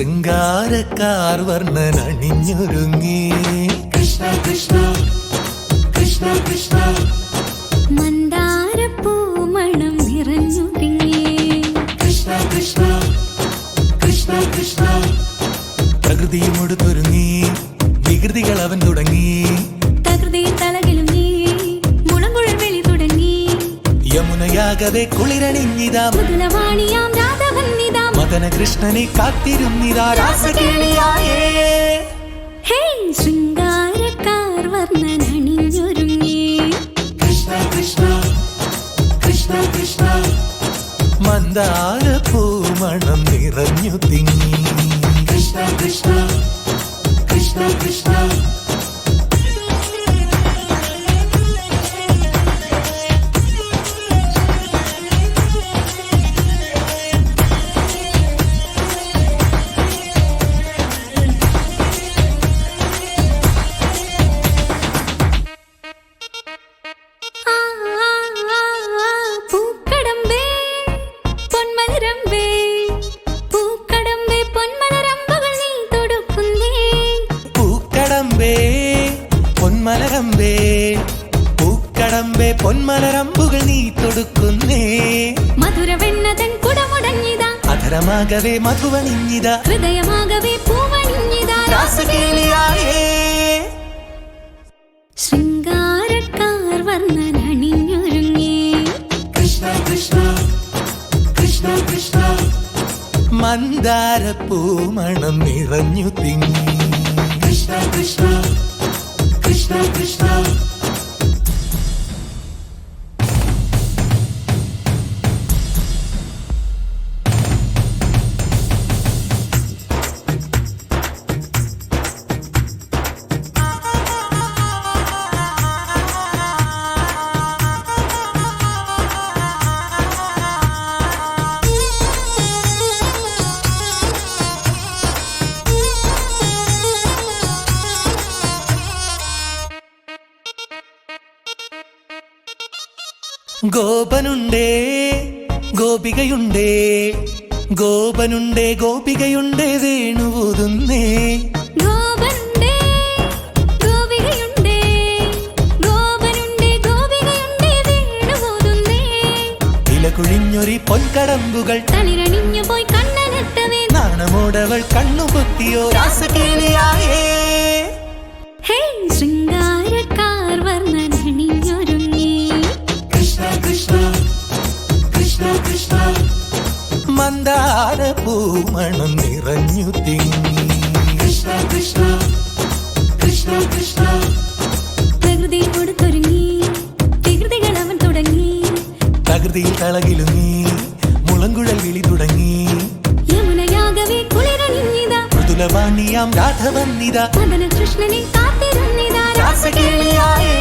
ശൃംഗാരക്കാർ വർണ്ണൻ അണിഞ്ഞൊരുങ്ങി കൃഷ്ണ കൃഷ്ണ കൃഷ്ണ കൃഷ്ണ മന്ദാരപ്പൂമണം നിറഞ്ഞൊരുങ്ങി കൃഷ്ണ കൃഷ്ണ കൃഷ്ണ കൃഷ്ണ പ്രകൃതിയുമൊടുത്തൊരുങ്ങി വികൃതികൾ അവൻ തുടങ്ങി തകൃതിയിൽ തലകിലും നീ മുളങ്കുഴൽ വിളി തുടങ്ങി യമുനയാകവെ കുളിരണിഞ്ഞിതാ മൃദുലവാണിയാം രാധവന്നിതാ മദന കൃഷ്ണനെ കാത്തിരുന്നിതാ രാസകേളിയായേ ഹേ ശൃംഗാരക്കാർ വർണ്ണൻ അണിഞ്ഞൊരുങ്ങി കൃഷ്ണ കൃഷ്ണ കൃഷ്ണ കൃഷ്ണ മന്ദാരപ്പൂമണം നിറഞ്ഞു തിങ്ങി കൃഷ്ണ കൃഷ്ണ കൃഷ്ണ കൃഷ്ണ പൂക്കടമ്പേ പൊന്മലരമ്പേ പൂക്കടമ്പേ പൊന്മലരമ്പുകൾ നീ തൊടുക്കുന്നേ പൂക്കടമ്പേ പൊന്മലരമ്പേ പൂക്കടമ്പേ പൊന്മലരമ്പുകൾ നീ തൊടുക്കുന്നേ മധുരവെണ്ണതൻ കുടമുടഞ്ഞിതാ അധരമാകവേ മധുവണിഞ്ഞിതാ ഹൃദയമാകവേ പൂവണിഞ്ഞിതാ രാസകേളിയായേ ശൃംഗാരക്കാർ വർണ്ണൻ അണിഞ്ഞൊരുങ്ങി കൃഷ്ണ കൃഷ്ണ കൃഷ്ണ കൃഷ്ണ മന്ദാരപ്പൂമണം നിറഞ്ഞു തിങ്ങി കൃഷ്ണ കൃഷ്ണ കൃഷ്ണ കൃഷ്ണ ഗോപനുണ്ടേ ഗോപികയുണ്ടേ ഗോപനുണ്ടേ ഗോപികയുണ്ടേ വേണുവൂതുന്നേ ഗോപനുണ്ടേ ഗോപികയുണ്ടേ ഗോപനുണ്ടേ ഗോപികയുണ്ടേ വേണുപോതുന്നേ ഇലകുഴിഞ്ഞൊരി പൊൻകടമ്പുകൾ തളിരണിഞ്ഞു പോയി കണ്ണനെട്ടവേ നാണമോടവൾ കണ്ണുപൊത്തിയോ രാസകേളിയായേ ഹേ ശൃംഗാരക്കാർ വർണ്ണൻ അണിഞ്ഞൊരുങ്ങി കൃഷ്ണ കൃഷ്ണ കൃഷ്ണ കൃഷ്ണ മന്ദാരപ്പൂമണം നിറഞ്ഞു തിങ്ങി കൃഷ്ണ കൃഷ്ണ കൃഷ്ണ കൃഷ്ണ പ്രകൃതി കൊടുത്തൊരുങ്ങി വികൃതികൾ അവൻ തുടങ്ങി തകൃതിയിൽ തളകിലുങ്ങി മുളങ്കുഴൽ വിളി തുടങ്ങി യമുനയാകവേ കുളിരണിഞ്ഞിതാ മൃദുലവാണിയാം രാധവന്നിതാ മദന കൃഷ്ണനെ കാത്തിരുന്നിതാ രാസകേളിയായേ